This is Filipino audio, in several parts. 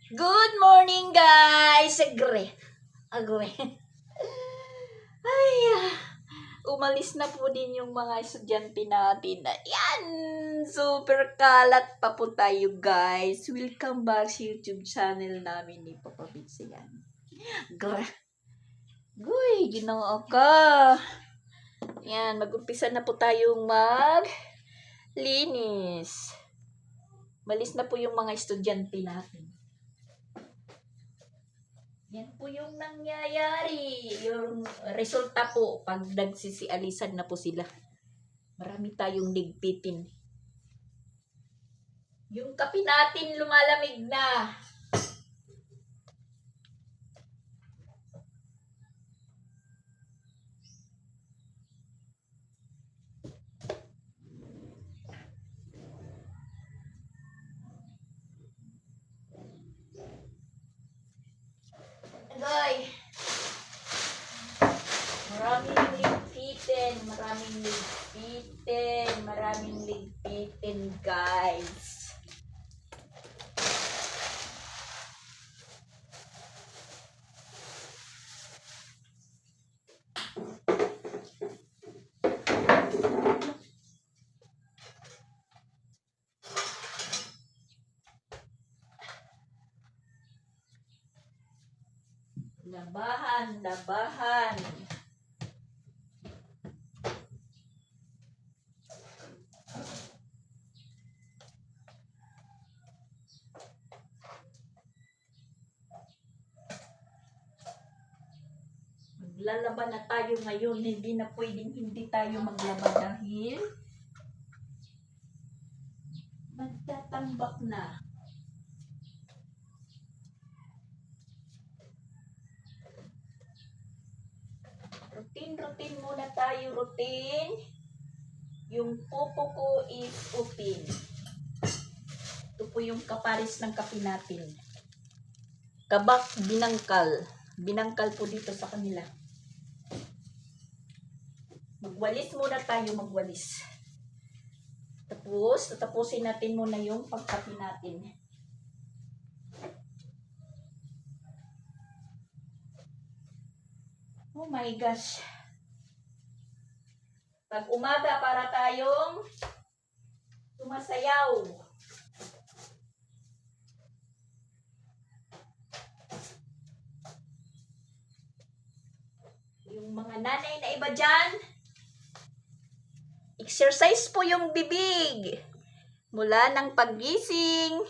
Good morning, guys! Agre. Ay, umalis na po din yung mga estudyante natin. Ayan! Super kalat pa po tayo, guys. Welcome back sa YouTube channel namin ni Papa Bits. Ayan. Guy, ginawa ka. Ayan, mag-umpisa na po tayong linis. Malis na po yung mga estudyante natin. Yan po yung nangyayari. Yung resulta po pag nagsisialisan na po sila. Marami tayong ligpitin. Yung kape natin lumalamig na. Agoy. Maraming ligpitin, guys. Labahan. Maglalaban na tayo ngayon. Hindi na pwedeng hindi tayo maglaba dahil magtatambak na. Routine muna tayo, routine. Yung pupo ko is open. Ito po yung kaparis ng kape natin. Kabak binangkal. Binangkal po dito sa kanila. Magwalis muna tayo, magwalis. Tapos, tatapusin natin muna yung pagkape natin. Oh my gosh. Pag umaga para tayong sumasayaw. Yung mga nanay na iba dyan, exercise po yung bibig. Mula ng paggising.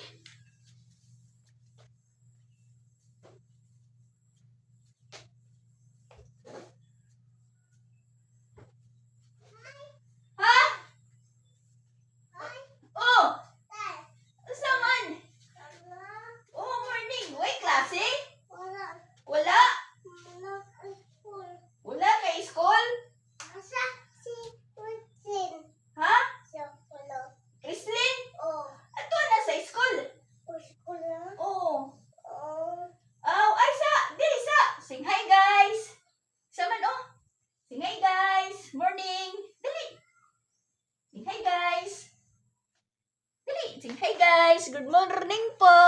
Hi guys! Good morning po!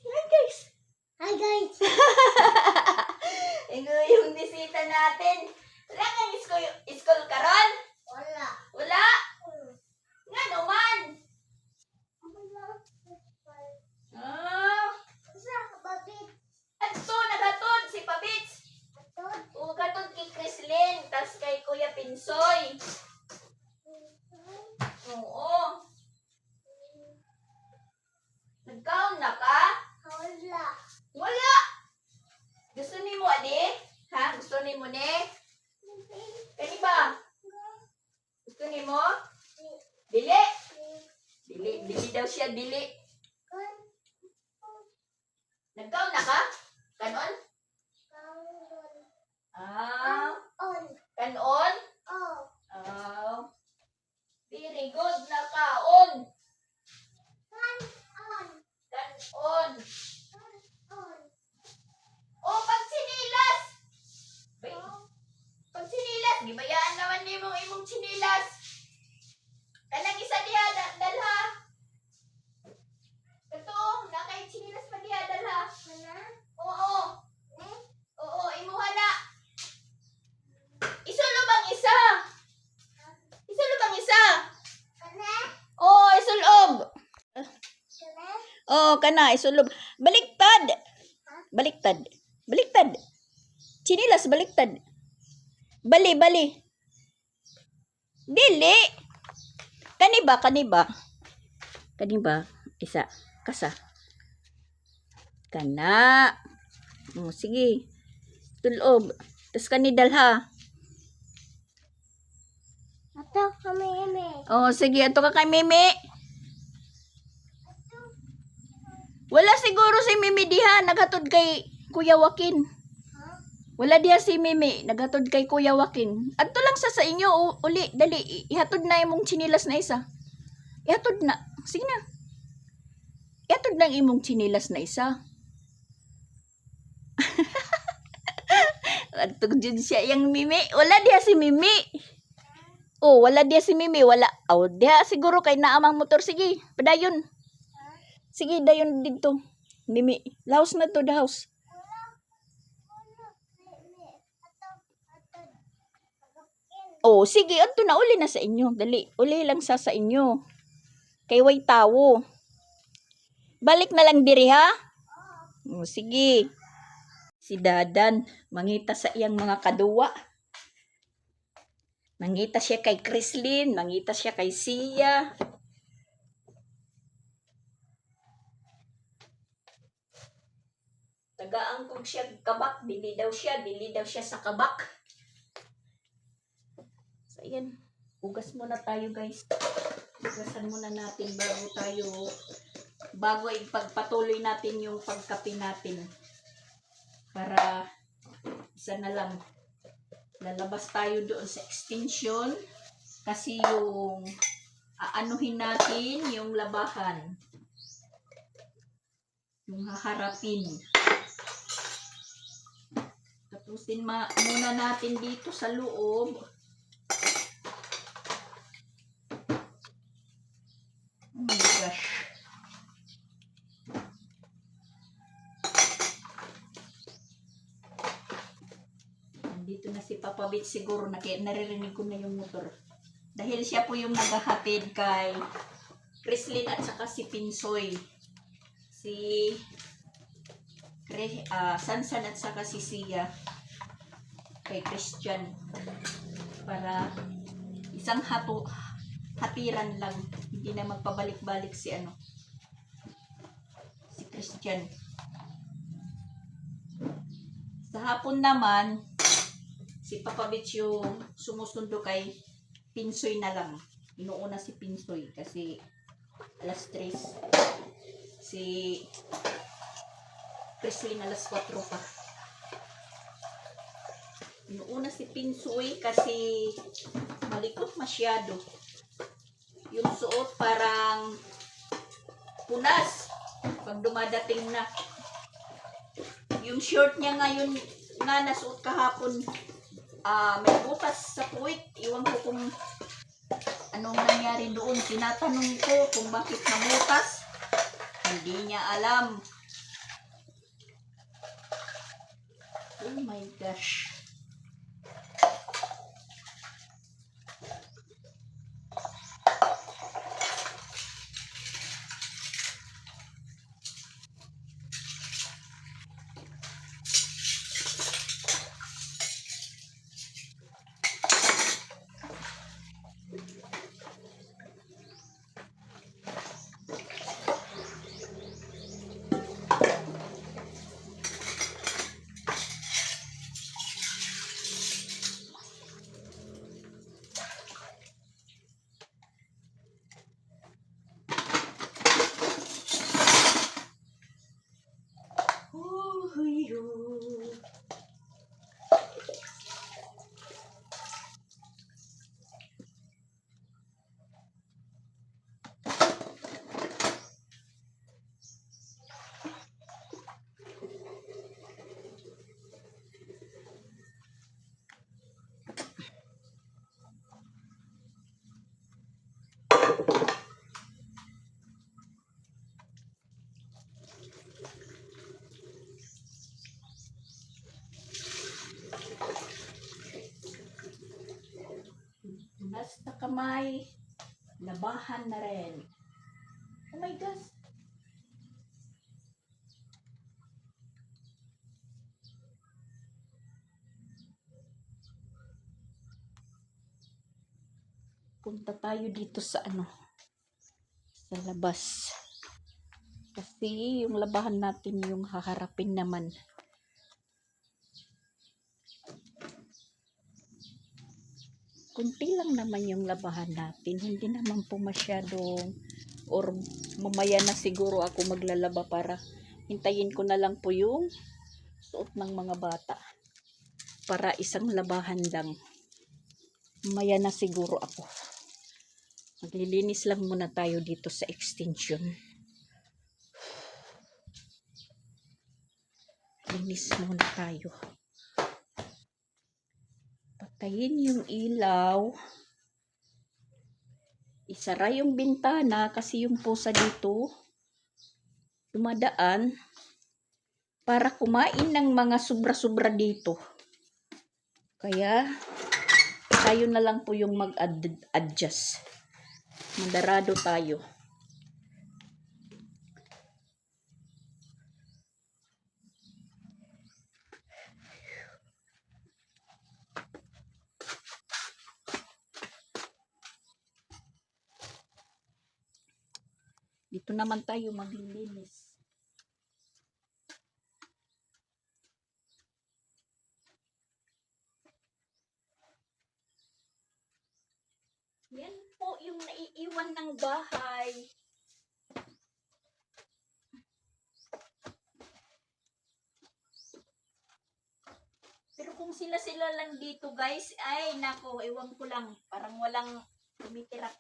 Hi guys! Hi guys! Ito yung bisita natin. Wala kang school karon? Wala. Wala? Nga naman! Ah! Sa babit. Ato, nagatod si Pabits. Atod. O, gatod kay Crislin, tas kay Kuya Pinsoy. Oo. Nagkaon na ka? Wala. Wala! Gusto ni mo, adi? Ha? Gusto ni mo, ne? Kani ba? Gusto ni mo? Dili? Dili daw siya, dili. Nagkaon na ka? Kanon? Ah, kanon? Ah, very good na kaon. Kanon. Oh, pag sinilas. Pag sinilas, gibayaan naman ni mo imong sinilas. Kanang isa diha dalha. Kato. Oo, kana, isulob. Baliktad! Baliktad. Baliktad. Chinilas, baliktad. Bali, bali. Dili. Kaniba, kaniba. Kaniba. Isa. Kasa. Kana. Sige. Tulob. Tapos kanidalha. Ato kami. Sige. Ato ka kay Mimi. Wala siguro si Mimi diha. Naghatod kay Kuya Joaquin. Wala diha si Mimi. Naghatod kay Kuya Joaquin. Adto lang sa inyo. Uli. Dali. Ihatod na imong chinilas na isa. Ihatod na. Sige na. Ihatod na imong chinilas na isa. Adto dyan siya yung Mimi. Wala diha si Mimi. Wala diha si Mimi. Wala. Diha siguro kay naamang motor. Sige. Padayon. Sige, dayon dito. Mimi. Laos na to, the house. Sige. Adto na. Uli na sa inyo. Dali. Uli lang sa inyo. Kay way tawo. Balik na lang diri ha? Sige. Si Dadan, mangita sa iyang mga kaduwa. Mangita siya kay Chrislyn, mangita siya kay Sia. Tagaan kong siya kabak, dili daw siya sa kabak. So, ayan. Ugas muna tayo, guys. Ugasan muna natin bago ipagpatuloy natin yung pagkape natin. Para isa na lang. Lalabas tayo doon sa extension. Kasi yung aanuhin natin yung labahan. Yung haharapin. Tapusin muna natin dito sa loob. Oh my gosh. Dito na si Papa Bit siguro naririnig ko na yung motor. Dahil siya po yung naghahatid kay Chrislyn at saka si Pinsoy. Si Sansan at saka si Sia kay Christian. Para isang hatiran lang. Hindi na magpabalik-balik si Christian. Sa hapon naman, si Papa Bitch yung sumusundo kay Pinsoy na lang. Inuuna si Pinsoy kasi alas 3. Si Chrislyn alas 4 pa. Inuuna si Pinsoy kasi malikot masyado. Yung suot parang punas pag dumadating na. Yung short niya ngayon nga nasuot kahapon, may butas sa puwit. Iwan ko kung anong nangyari doon. Tinatanong ko kung bakit namutas. Hindi niya alam. Oh my gosh. Basta kamay, labahan na rin. Oh my gosh. Punta tayo dito sa sa labas. Kasi yung labahan natin yung haharapin naman. Kunti lang naman yung labahan natin. Hindi naman po masyadong, or mamaya na siguro ako maglalaba para hintayin ko na lang po yung suot ng mga bata. Para isang labahan lang. Mamaya na siguro ako. Maglilinis lang muna tayo dito sa extension. Linis muna tayo. Patayin yung ilaw. Isara yung bintana kasi yung pusa dito dumadaan para kumain ng mga sobra-sobra dito. Kaya tayo na lang po yung mag-adjust. Madarado tayo. Dito naman tayo maglilinis. Yan po yung naiiwan ng bahay. Pero kung sila-sila lang dito guys, ay nako, ewan ko lang. Parang walang tumitira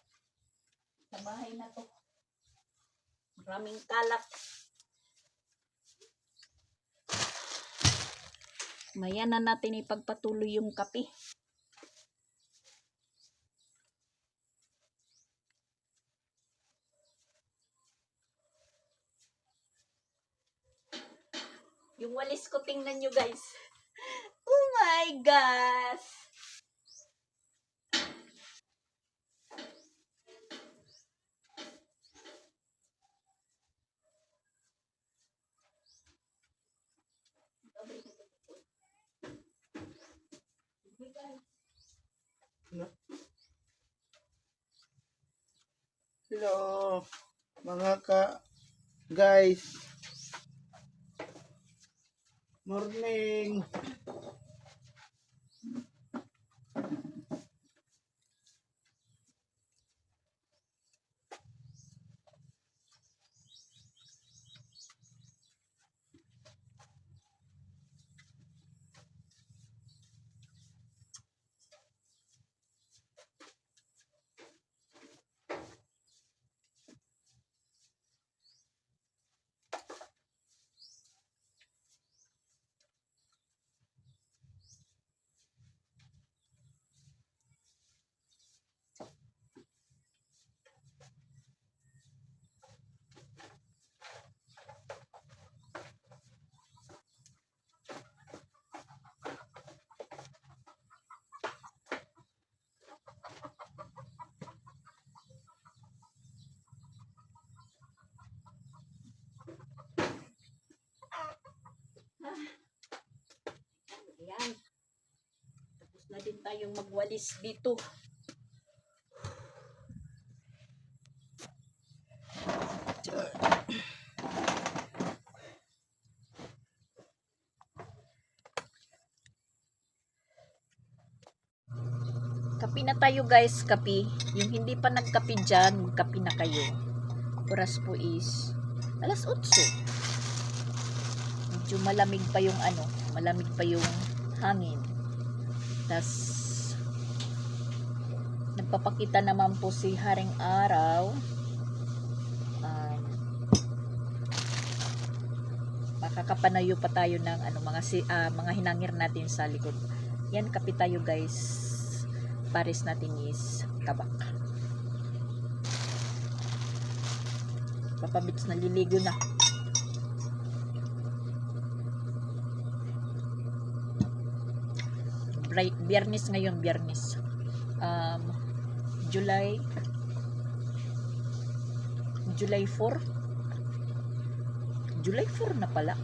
sa bahay na to. Maraming kalat. Maya na natin ipagpatuloy yung kape. Yung walis ko, tingnan nyo guys. Oh my gosh! Hello, mga guys. Morning. Ayan. Tapos na din tayong magwalis dito. Kapi na tayo guys, kapi. Yung hindi pa nagkapi dyan, magkapi na kayo. Oras po is alas 8. Medyo malamig pa yung malamig pa yung hangin. Tas nagpapakita naman po si Haring Araw. Makakapanayo pa tayo ng mga hinangir natin sa likod. Yan, kapi tayo guys. Pares natin is kabak. Papabits na liligo na. Biyernes ngayon, Biyernes. July 4. July 4 na pala.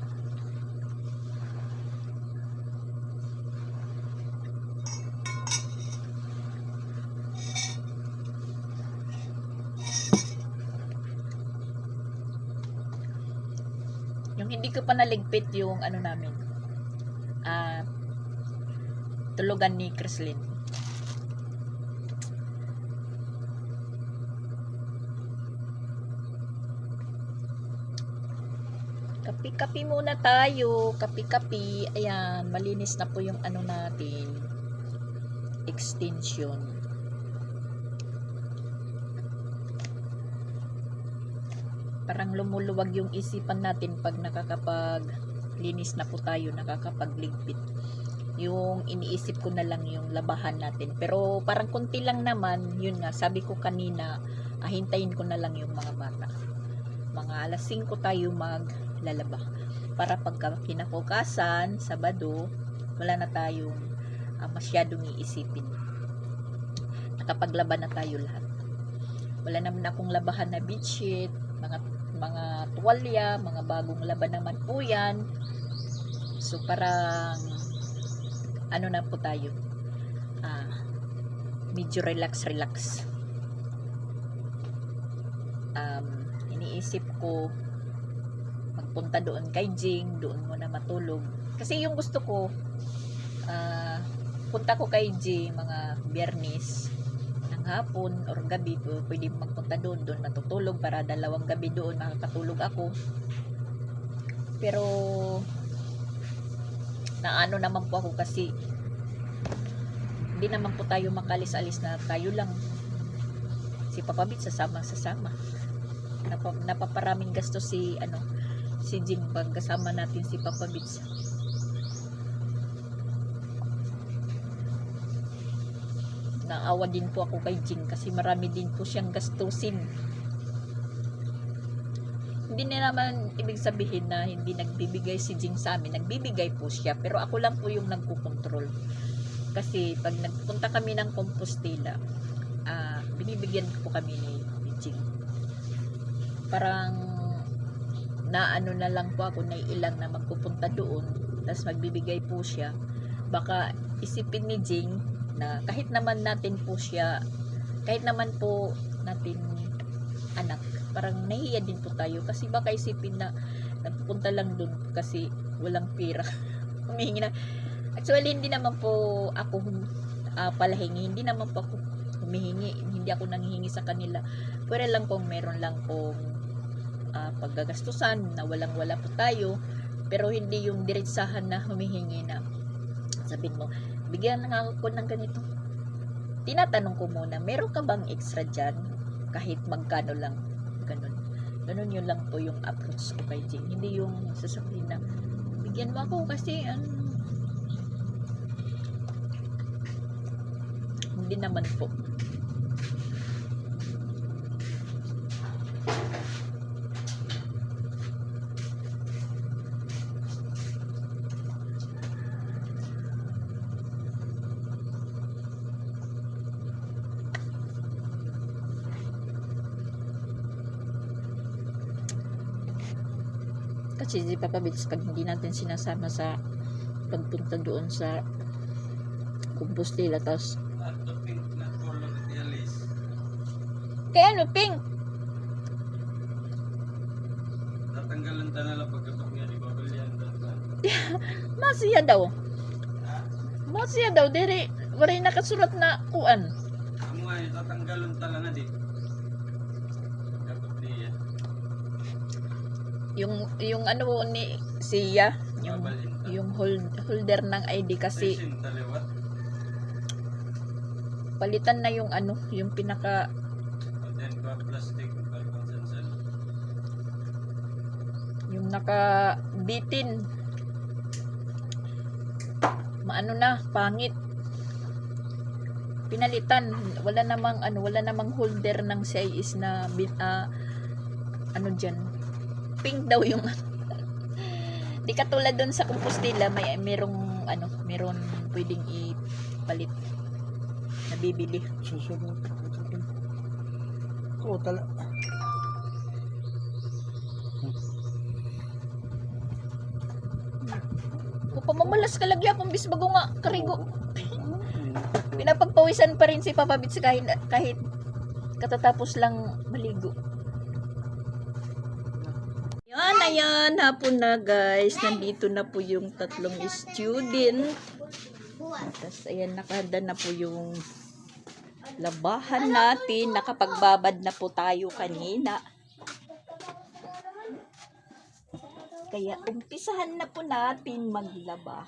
Yung hindi ko pa naligpit yung ano namin. Tulugan ni Chrislyn. Kapi-kapi muna tayo. Kapi-kapi. Ayan, malinis na po yung ano natin. Extension. Parang lumuluwag yung isipan natin pag linis na po tayo, nakakapagligpit. Yung iniisip ko na lang yung labahan natin. Pero parang konti lang naman, yun nga, sabi ko kanina, hintayin ko na lang yung mga bata. Mga alas 5 tayo maglalaba. Para pagka kinabukasan, Sabado, wala na tayong masyadong iisipin. Nakapaglaban na tayo lahat. Wala naman akong labahan na bedsheet, mga tuwalya, mga bagong laban naman po yan. So parang ano na po tayo, medyo relax. Iniisip ko magpunta doon kay Jing, doon muna matulog. Kasi yung gusto ko, punta ko kay Jing mga Biyernes ng hapon or gabi, pwede magpunta doon matutulog para 2 gabi doon makakatulog ako. Pero naano naman po ako kasi hindi naman po tayo makalis-alis na tayo lang. Si Papa Bit sasama. Napaparaming gasto si Jing pag kasama natin si Papa Bits. Naawa din po ako kay Jing kasi marami din po siyang gastusin. Hindi na naman ibig sabihin na hindi nagbibigay si Jing sa amin. Nagbibigay po siya, pero ako lang po yung nagkukontrol. Kasi pag nagpunta kami ng Compostela, binibigyan po kami ni Jing. Parang naano na lang po ako, naiilang na magpupunta doon, tapos magbibigay po siya. Baka isipin ni Jing na kahit naman po natin anak, parang nahiya din po tayo kasi baka isipin na nagpupunta lang doon kasi walang pera. Humihingi na. Actually, hindi naman po ako palahingi, hindi naman po ako humihingi, hindi ako nanghihingi sa kanila. Pero lang kung meron lang pong paggagastusan na walang-wala po tayo, pero hindi yung diretsahan na humihingi na sabihin mo, bigyan na ako ng ganito. Tinatanong ko muna, meron ka bang extra dyan? Kahit magkano lang. Ganun yun lang po yung approach ko kay Jing. Hindi yung sasabihin na, bigyan mo ako kasi hindi naman po. Kasi si Papa Bits, pag hindi natin sinasama sa pagpunta doon sa Compostela, tapos kaya ano, Pink? Tatanggalan ta na lang pagkatok niya ni Babalian. Masaya daw, diri waray nakasulat na kuan. Amo nga, tatanggalan ta lang na di. Pagkatok niya. Yung ano ni siya, yung holder ng ID kasi palitan na yung yung pinaka plastic yung nakabitin. Maano na, pangit. Pinalitan, wala namang holder ng CIS na diyan. Pink daw yung di katulad doon sa Compostela, meron pwedeng ipalit na bibili. Susunod. Ko tala. Kung pamamalas ka lagya pang bisbago nga karigo. Pinapagpawisan pa rin si Papa Bits kahit katatapos lang maligo. Yun, Ayan, hapon na guys. Nandito na po yung tatlong student. Tapos ayan, nakahanda na po yung labahan natin. Nakapagbabad na po tayo kanina. Kaya umpisahan na po natin maglaba.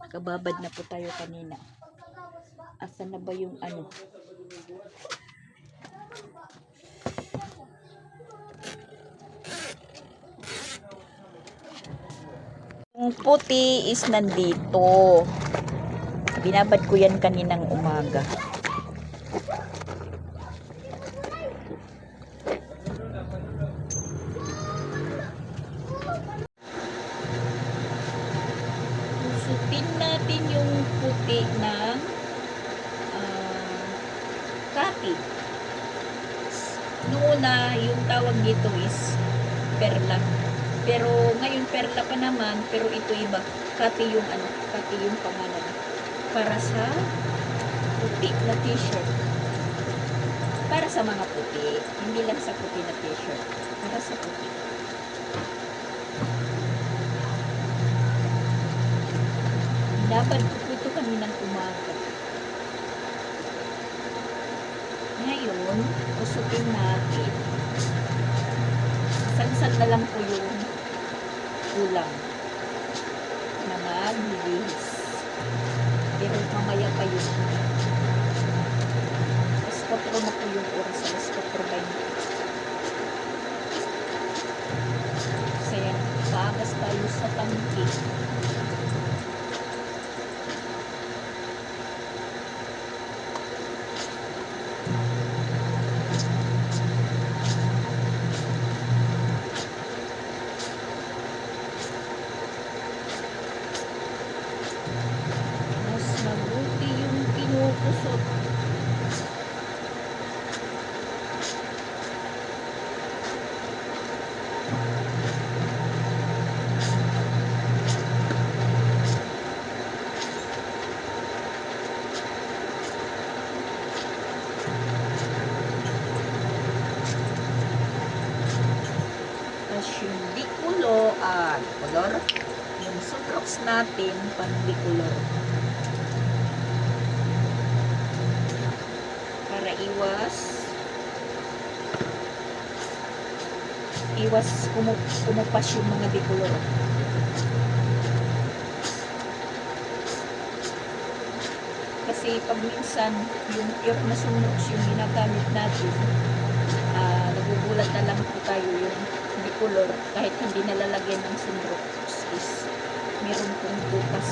Nakababad na po tayo kanina. Asa na ba yung ano? Yung puti is nandito. Binabad ko yan kaninang umaga. Susutin natin yung puti ng kati. Noon na, yung tawag dito is perla. Pero ngayon perla pa naman, pero ito iba. Kati yung ano, kati yung pangalan. Para sa puti na t-shirt. Para sa mga puti. Hindi lang sa puti na t-shirt. Para sa puti. Dapat ko ito kaninang umaga. Ngayon, usutin natin. Sansan na lang po yung ulam na magbibihis. Pero mamaya pa yun. Alas 4 na po yung oras. Alas 4:20. Saya, paagas tayo sa tangki. Mas mabuti yung kinukusot. Tapos yung biculo at color. Yung sunrox natin pang bicolor. Para iwas kumupas yung mga bicolor. Kasi pag minsan yung pure na sunrox yung ginagamit natin, nagugulat na lang po tayo yung bicolor kahit hindi nalalagyan ng sunrox is meron pong bukas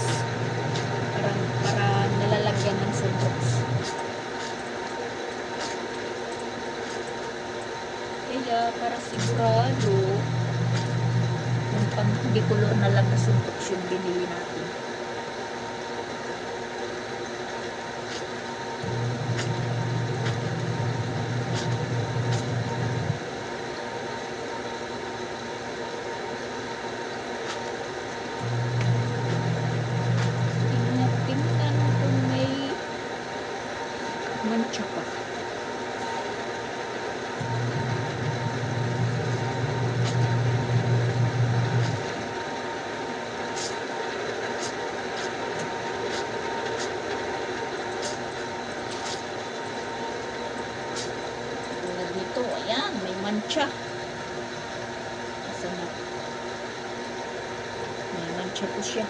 para nalalagyan ng sunrox. Kaya para sigurado yung pang bicolor na lang na sunrox yung binili natin. Tingnan kung may mancha pa. Tulad nito, ayan, may mancha. Asan na? May mancha po siya.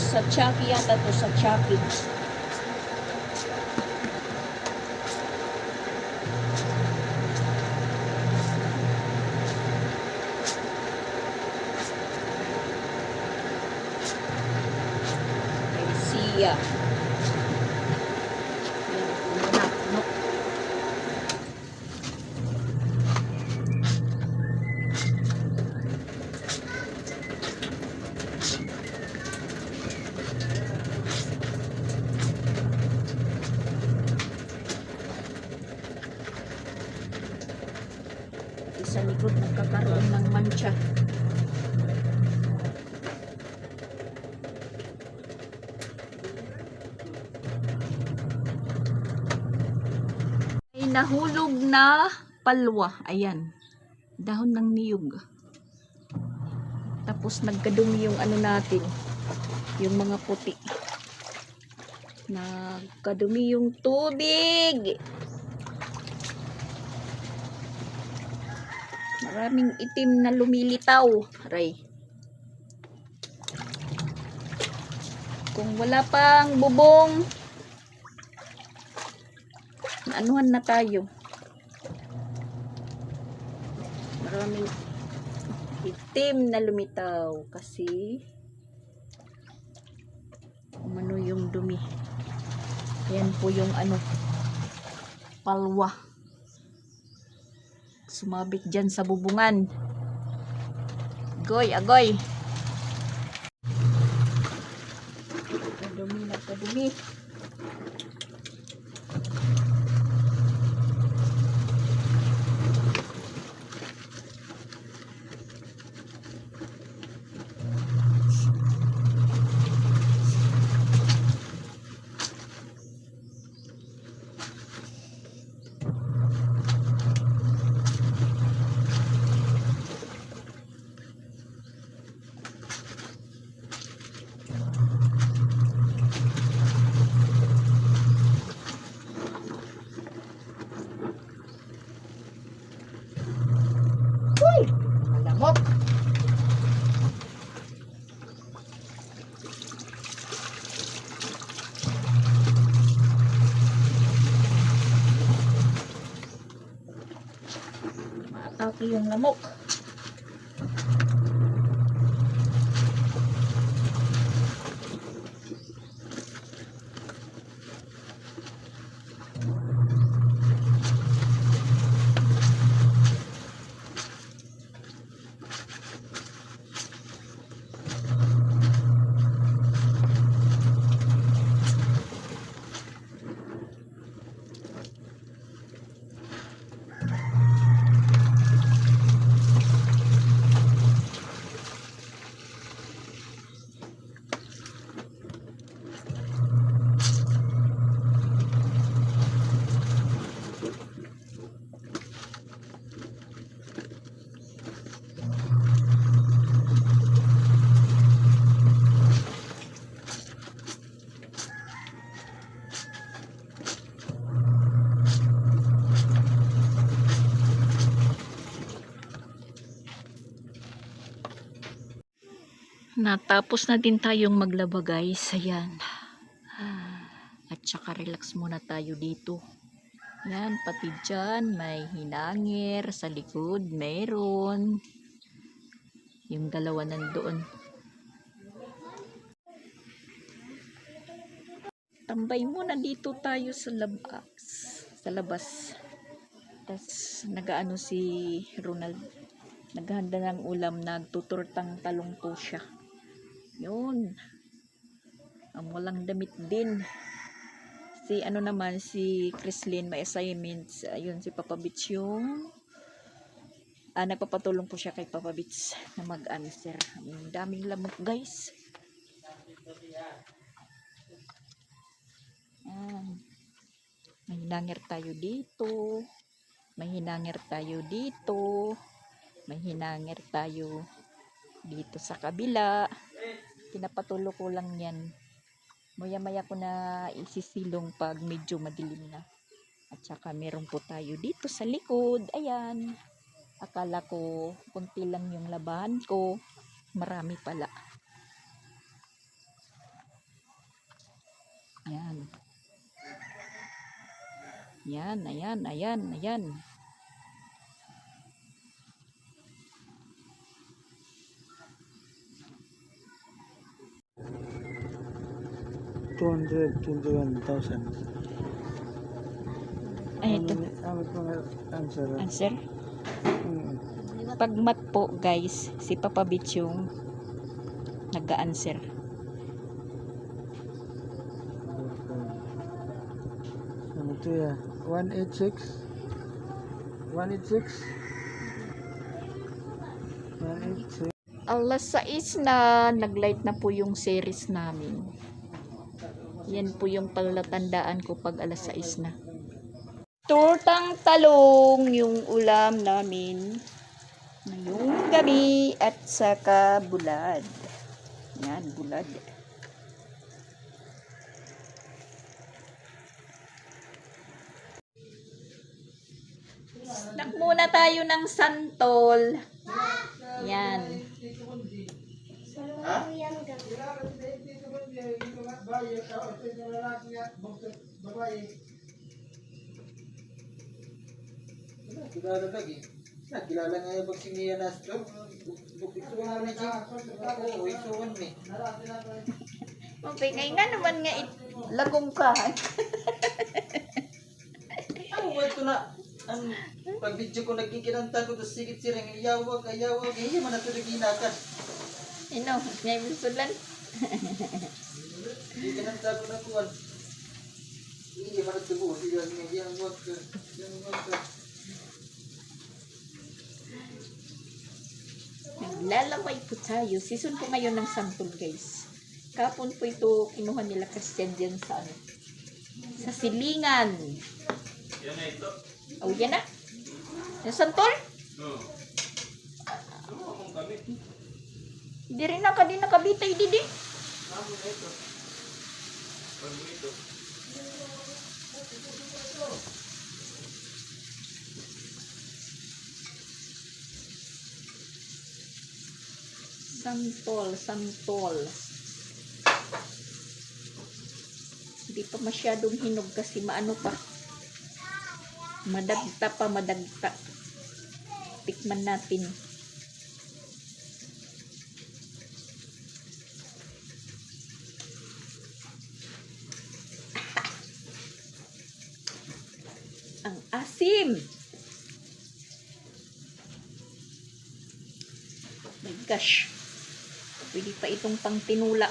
Sa Chucky yata to, sa Chucky. Siya. No. sa likod nagkakaroon ng mancha. Ay nahulog na palwa. Ayan. Dahon ng niyog. Tapos nagkadumi yung ano natin. Yung mga puti. Nagkadumi yung tubig. Maraming itim na lumilitaw. Aray. Kung wala pang bubong, anuhan na tayo. Maraming itim na lumitaw kasi umano yung dumi. Ayan po yung ano, palwa. Sumabit dyan sa bubungan. Agoy, agoy. Kadumi na kadumi. Malamok. Maatake yung lamok. Natapos na din tayong maglaba guys. Ayan. At saka relax muna tayo dito. Ayan, pati dyan may hinangir. Sa likod mayroon. Yung dalawa nandoon. Tambay muna dito tayo sa labas. Tapos nagaano si Ronald. Naghahanda ng ulam. Nagtuturtang talong po siya. Yun. Ang walang damit din. Si ano naman, si Chrislyn may assignments. Ayun, si Papa Bits yung nagpapatulong po siya kay Papa Bits na mag-answer. Ang daming lamok guys. May hinangir tayo dito. May hinangir tayo dito. May hinangir tayo dito sa kabila. Pinapatulo ko lang yan. Maya-maya ko na isisilong pag medyo madilim na. At saka meron po tayo dito sa likod. Ayan. Akala ko kunti lang yung labahan ko. Marami pala. Ayan. Ayan, ayan, ayan, ayan. $221,000. Ay, ito. Answer. Answer? Pag mat po guys, si Papa Bits yung nag-answer. Ano ito ya? 186? 186? Alas 6 na, naglight na po yung series namin. Yan po yung palatandaan ko pag alas 6 na. Tortang talong yung ulam namin ngayong gabi at saka bulad. Yan, bulad. Snack muna tayo ng santol. Yan. Kilala lagi. Kilala nga yung bagsiniya na ito. Bukisuan na dyan. Oo, isuan ni. Okay, nga naman nga lagong ka. Ano ba ito na? Ang pag-video ko nagkikinanta ko, tapos sigit sirang ayawag. Hindi man ito naginakas. Ino, ngayon sulan. Hindi kinanta ko na kuwan. Hindi man ito buo. Ayawag ka. Naglalaway po tayo. Season po ngayon ng santol, guys. Kapon po ito kinuha nila Christian dyan sa ano. Sa silingan. Yan na ito. Oh, yan na. Yung santol? Oo. Ano akong kami? Hindi rin nakabitay, didi. Ano na ito? Pag ito. Santol. Hindi pa masyadong hinog kasi maano pa. Madagta. Tikman natin. Ang asim. My gosh. Pwede pa itong pang tinula.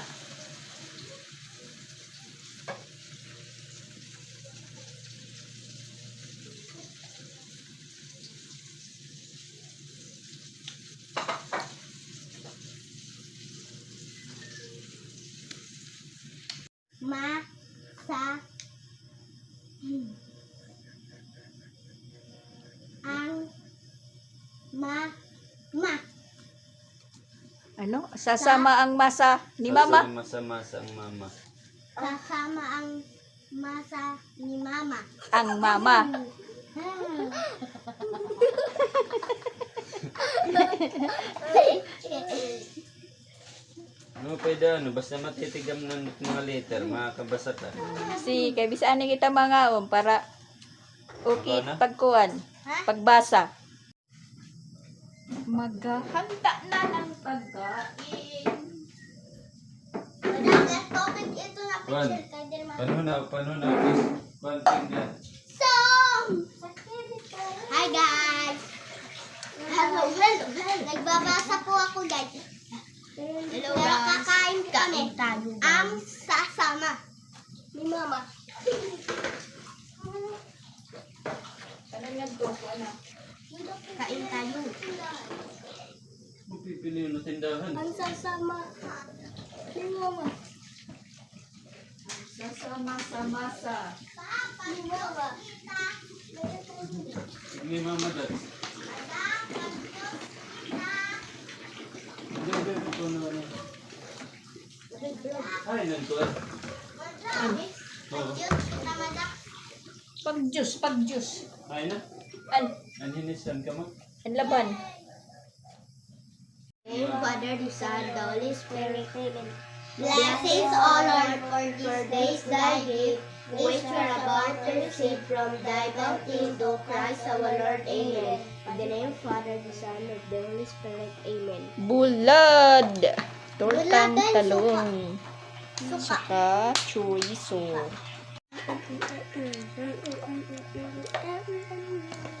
Ano? Sasama ang masa ni mama? Masa-masa ang mama. Kasama ang masa ni mama. Ang mama. Ano pwede basta matitigam ng mga liter, makakabasa ka. Si kay bisaan ni kita mga para okay Ano na? pagkuan, pagbasa. Maghahanda na ng pagkain. Madami topic ito na Juan, picture kay Del Mar. paano na, please. Pantinggan. So, hi guys. Hello. Nagbabasa po ako guys. Hello guys. Kakain kami. Ang sasama ni mama. Kain tayo. Pipili yung tindahan. Ang sasama ni mama. Sasama sa masa. Ni mama. Sige, mama dad. Ito na ano. Ay, nantuan. Oo. Pag-juice. Ay na. Anhinisan ka mo? Ang laban. Father, the Son, the Holy Spirit, amen. Blessings, O Lord, for these days thy gift, which were about to receive from thy bounty through Christ our Lord, amen. In the name of Father, the Son, and the Holy Spirit, amen. Bulad. Tortang Bulad, talong. Suka. Saka chorizo.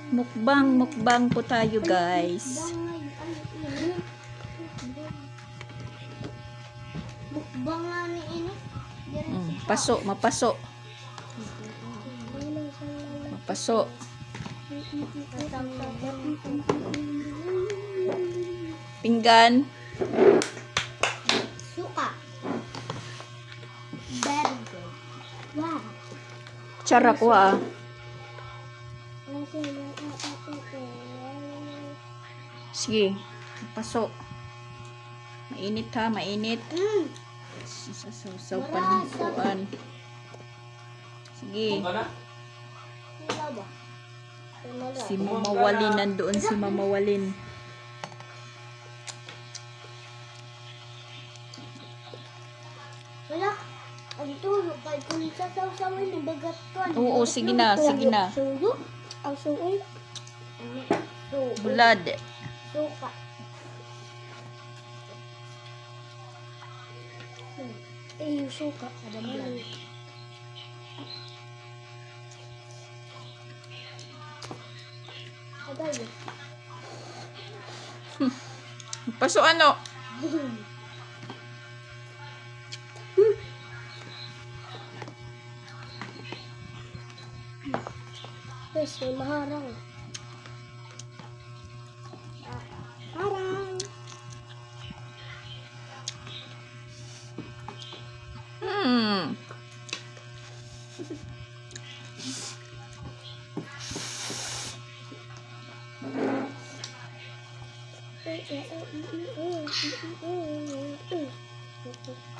Mukbang po tayo, guys. Mukbang nga ni ini. Mapaso. Pinggan. Suka. Very good. Wow. Tsara ko ah. Sige. Paso. Mainit ha, mainit. Sasaw pa ng kuan. Sige. Si Mama Walin, nandoon si Mama Walin. Wala. Ang tulo kay kung sasawsawin ng bagat ko. Oo, sige na, sige na. Suyo. Ang suoy. Bulad. Suka. Yung suka. Ada mali. Ada yun. Paso ano? Yes, may maharang. Harang. Hmm.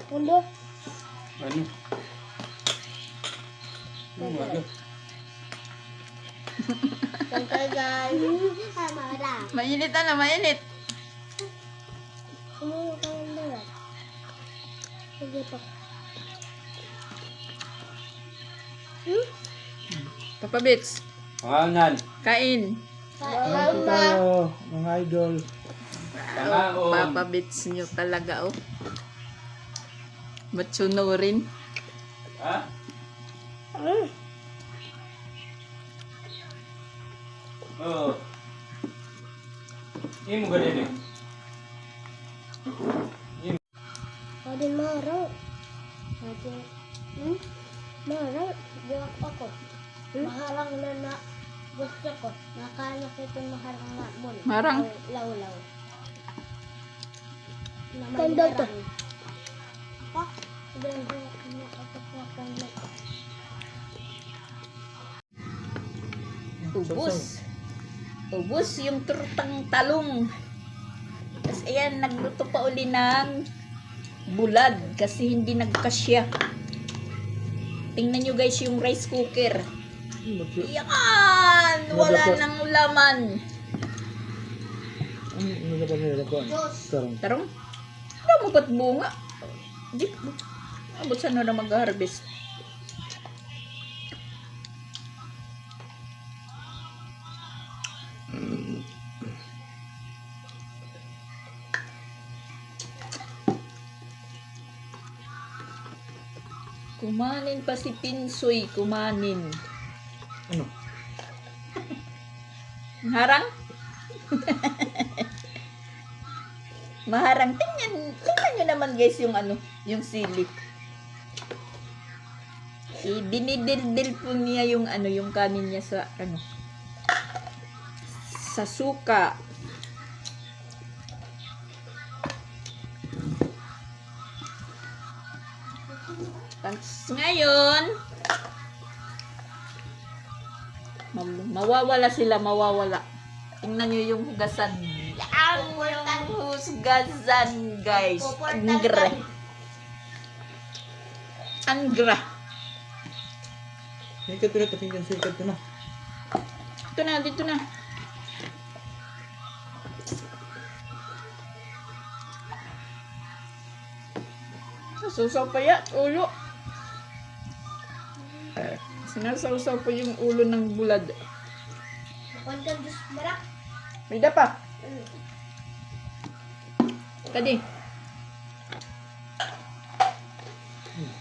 Ano? Ano? Ano? Tangkal guys. Harang. Mainit ano, mainit. Ano kayo na? Sige pa. Papa Bits, Pangalan. kain. Ano tayo, mga idol? Oh, Papa Bits nyo talaga oh. Matsunurin. Ha? Oo. Hindi mo ganyan eh. Pwede marang. Pwede. Marang. Diyak ako. Maharang na gusto ko. Nakala ko ito maharang na mo. Marang? Law-law. Kanda to. Ha? Ubus. Ubus yung turtang talong. Tapos ayan, nagluto pa uli ng bulad kasi hindi nagkasya. Tingnan nyo guys yung rice cooker. Yan! Wala nang laman. Ano na ba nila ko? Tarong. Tarong? Wala mo ba't bunga? Di ko. Abot saan na mag-harvest? Kumanin pa si Pinsoy, kumanin. Ano? Harang? Maharang. Tingnan nyo naman guys yung ano, yung sili. Dinidildil po niya yung ano, yung kanin niya sa ano, sa suka. Tapos ngayon, mawawala sila, mawawala. Tingnan nyo yung hugasan. Yan yung hugasan, guys. Angra. Angra. Sikat na, tapinggan sikat na. Dito na, dito na. Nasusaw pa yan, ulo. Sinasawsaw pa yung ulo ng bulad. Huwag kang Diyos barak. May da pa. Kadi.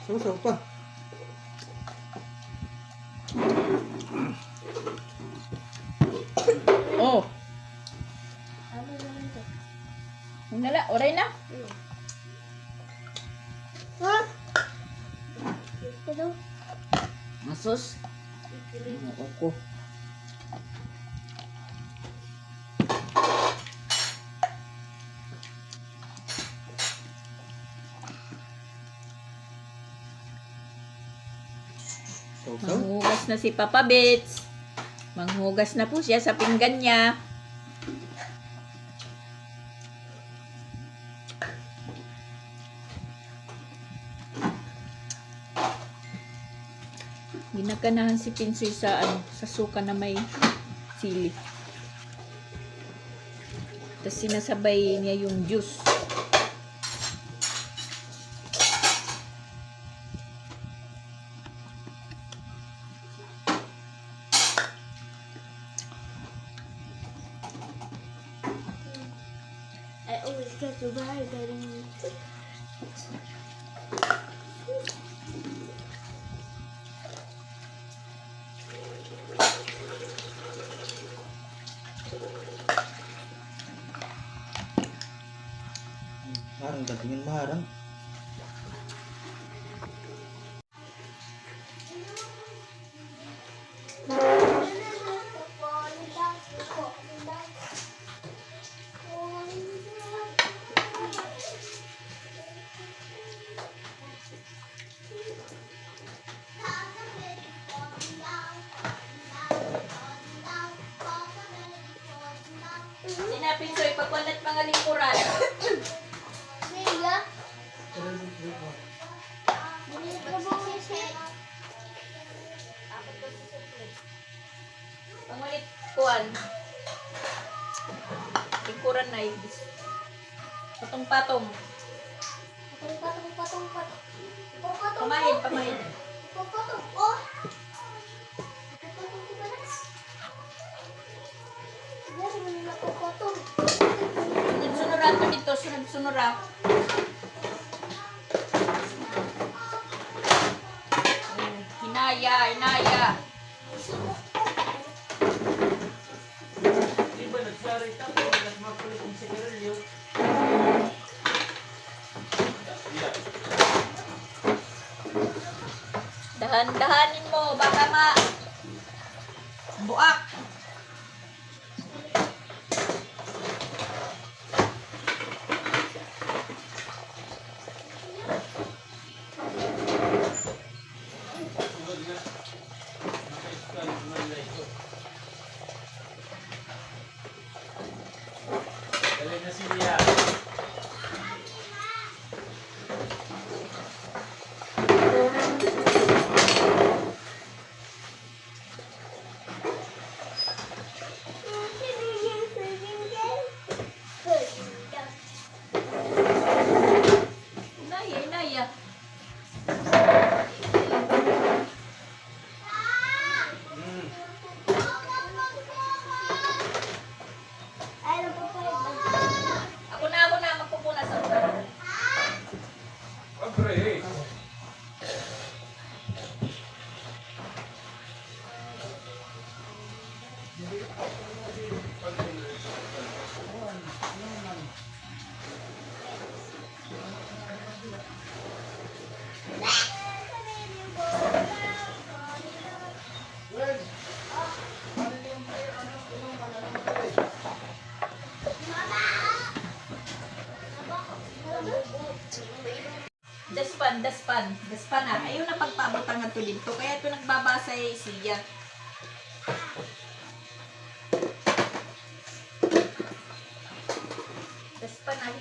Saw pa. Oh, Ano naman ito? nala, oray na. Ha? Ito daw. Masos. Ako. Manghugas na si Papa Bits. Manghugas na po siya sa pinggan niya. Ginaganahan si Pinsoy sa sa suka na may sili. Tapos sinasabay niya yung juice. I always get to buy getting Marang, datingin marang. Sinapin Soy, pagwalat mga lingkuran. Sila. Binili ko po siya. Pangulit kuan. Lingkuran na ibis. Patong-patong. Patong. Pamahin, pamahin. Patong. Oh. Patong ko ba na? Yes, hindi na patong. Sunod-sunura to dito, sunod-sunura. Hinaya. Dahan-dahanin mo, baka buak. Inaya. Ako na, magpupuna sa ulan. Daspan na. Ayaw na pagpabutang na to dito. Kaya ito nagbabasa siya. Daspan na.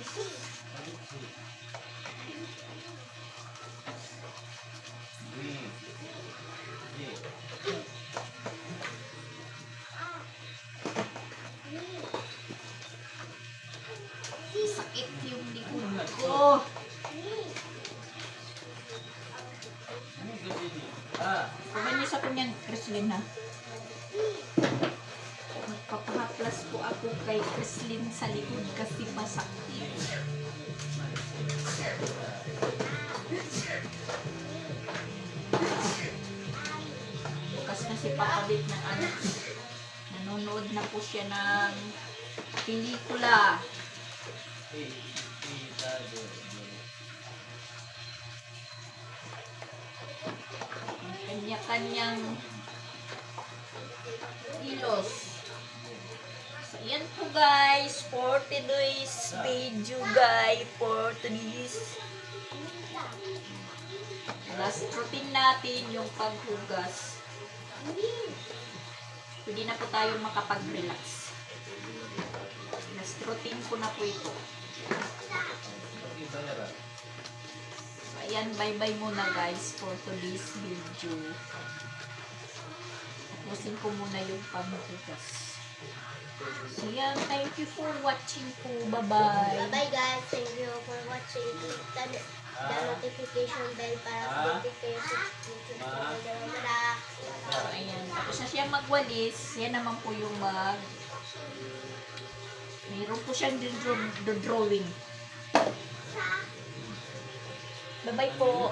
Sakit yung likod ko. Kumain niyo sa kanyang Kreslin ha. Magpapahaplas po ako kay Kreslin sa likod kasi masakit. Bukas na si Papa Bit ng anak. Nanonood na po siya ng pelikula. Kanya-kanyang kilos. So, yan po guys, for today's video guys, for today's Last routine natin yung paghugas. Pwede na po tayong makapag-relax. Last routine ko na po ito. Ayan, bye-bye muna guys for today's video. Tapusin ko muna yung paghugas. So yan, thank you for watching po. Bye-bye. Bye-bye guys. Thank you for watching. Click the notification bell para update kayo sa YouTube channel. So, ayan. Tapos na siya magwalis. Yan naman po yung mayroon po siyang drawing. Bye-bye po.